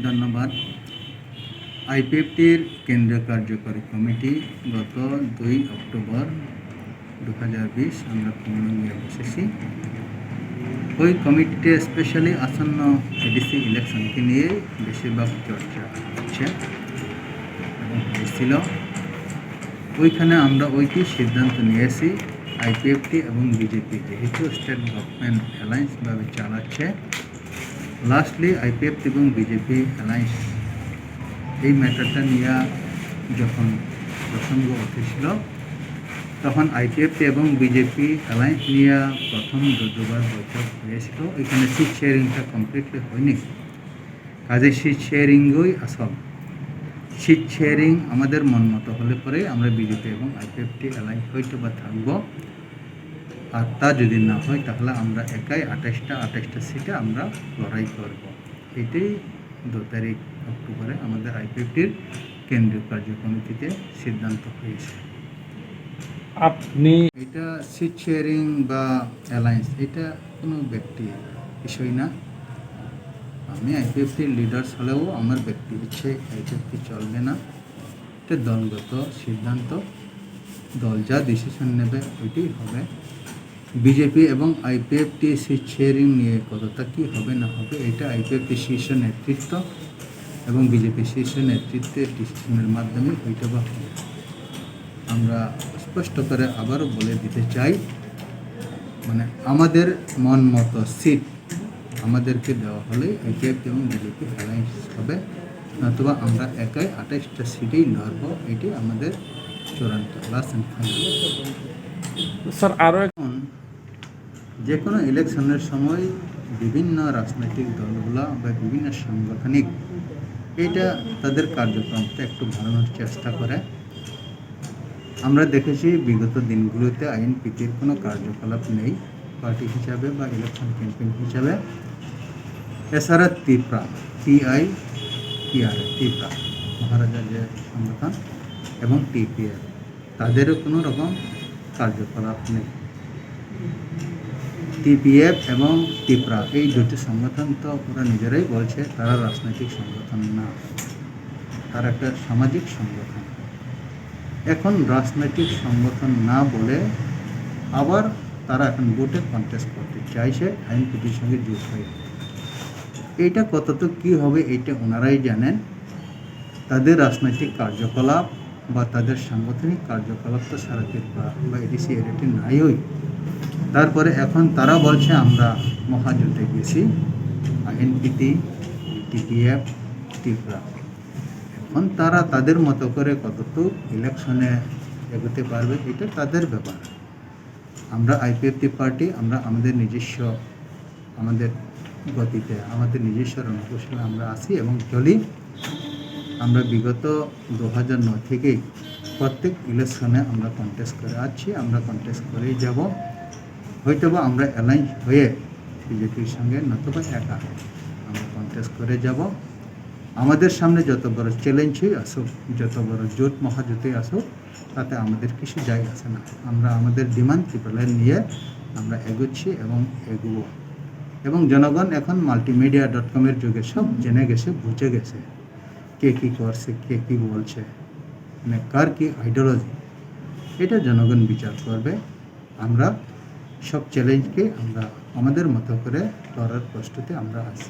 ধন্যবাদ। আইপিএফটির কেন্দ্রীয় কার্যকরী কমিটি গত 2 অক্টোবর 2020 আমরা নিয়ে বসেছি। ওই কমিটিতে স্পেশালি আসন্ন এডিসি ইলেকশনকে নিয়ে বেশিরভাগ চর্চা হচ্ছে এবং হয়েছিল। ওইখানে আমরা সিদ্ধান্ত নিয়েছি আইপিএফটি এবং বিজেপি যেহেতু স্টেট গভর্নমেন্ট অ্যালায়েন্সভাবে চালাচ্ছে, লাস্টলি আইপিএফটি এবং বিজেপি অ্যালায়েন্স এই ম্যাটারটা নিয়ে যখন প্রসঙ্গ উঠেছিল তখন আইপিএফটি এবং বিজেপি অ্যালায়েন্স নিয়ে প্রথম দুবার বৈঠক হয়েছিল। এখানে সিট শেয়ারিংটা কমপ্লিটলি হয়নি, কাজে সিট শেয়ারিংই আসল। সিট শেয়ারিং আমাদের মন মতো হলে পরে আমরা বিজেপি এবং আইপিএফটি অ্যালায়েন্স হয়তো বা থাকবো, আর তা যদি না হয় তাহলে আমরা একাই 28টা সিটে আমরা লড়াই করব। এটাই 2 অক্টোবরে আমাদের আইপিএফটির কেন্দ্রীয় কার্যকমিটিতে সিদ্ধান্ত হয়েছে। এটা সিট শেয়ারিং বা অ্যালায়েন্স এটা কোনো ব্যক্তি বিষয় না। আমি আইপিএফটির লিডার্স হলেও আমার ব্যক্তি ইচ্ছে আইপিএফটি চলবে না। এটা দলগত সিদ্ধান্ত, দল যা ডিসিশন নেবে ওইটাই হবে। বিজেপি এবং আইপিএফটি সিট শেয়ারিং নিয়ে কতটা কী হবে না হবে এটা আইপিএফটি শীর্ষ নেতৃত্ব এবং বিজেপি শীর্ষ নেতৃত্বের ডিসিশনের মাধ্যমে হইতে বা হবে। আমরা স্পষ্ট করে আবারও বলে দিতে চাই, মানে আমাদের মন মতো সিট আমাদেরকে দেওয়া হলে আইপিএফটি এবং বিজেপি অ্যালায়েন্স হবে, নতুবা আমরা একাই 28টা সিটেই লড়ব। এটি আমাদের চূড়ান্ত লাস্ট অ্যান্ড ফাইনাল। স্যার আরও এখন যে কোনো ইলেকশনের সময় বিভিন্ন রাজনৈতিক দলগুলো বা বিভিন্ন সাংগঠনিক এটা তাদের কার্যক্রমটা একটু বাড়ানোর চেষ্টা করে। আমরা দেখেছি বিগত দিনগুলোতে আইএনপিটির কোনো কার্যকলাপ নেই পার্টি হিসাবে বা ইলেকশন ক্যাম্পেইন হিসাবে। এছাড়া ত্রিপুরা ত্রিপুরা মহারাজার যে সংগঠন এবং টিপিএফ তাদেরও কোনো রকম কার্যকলাপ নেই। টিপিএফ এবং ত্রিপুরা এই দুটি সংগঠন তো ওরা নিজেরাই বলছে তারা রাজনৈতিক সংগঠন না, তারা একটা সামাজিক সংগঠন। এখন রাজনৈতিক সংগঠন না বলে আবার তারা এখন ভোটে কন্টেস্ট করতে চাইছে আইএনপিটির সঙ্গে যুক্ত হয়ে। এইটা কতটুকু কী হবে এইটা ওনারাই জানেন। তাদের রাজনৈতিক কার্যকলাপ বা তাদের সাংগঠনিক কার্যকলাপ তো সারা ত্রিপুরা বা এডিসি এরিয়াতে নাইই। তারপরে এখন তারা বলছে আমরা মহাজোটে গেছি, আইএনপিটি, টিপিএফ, ত্রিপুরা। এখন তারা তাদের মতো করে কতটুকু ইলেকশনে এগোতে পারবে এটা তাদের ব্যাপার। আমরা আইপিএফটি পার্টি আমরা আমাদের নিজস্ব আমাদের গতিতে আমাদের নিজস্ব রণকৌশলে আমরা আসি এবং চলি। আমরা বিগত 2009 থেকেই প্রত্যেক ইলেকশনে আমরা কন্টেস্ট করে আসছি, আমরা কন্টেস্ট করেই যাব। হয়তোবা আমরা অ্যালায়েন্স হয়ে বিজেপির সঙ্গে নতুবা একা আমরা কন্টেস্ট করে যাব। আমাদের সামনে যত বড় চ্যালেঞ্জই আসুক, যত বড় জোট মহাজোটে আসুক, তাতে আমাদের কিছু যায় আসে না। আমরা আমাদের ডিমান্ড ত্রিপুরায় নিয়ে আমরা এগোচ্ছি এবং এগোবো। এবং জনগণ এখন multimedia.com-এর যুগে সব জেনে গেছে, বুঝে গেছে কে কী করছে, কে কী বলছে, মানে কার কী আইডিওলজি, এটা জনগণ বিচার করবে। আমরা সব চ্যালেঞ্জকে আমরা আমাদের মতো করে লড়ার প্রস্তুতি আমরা আছি।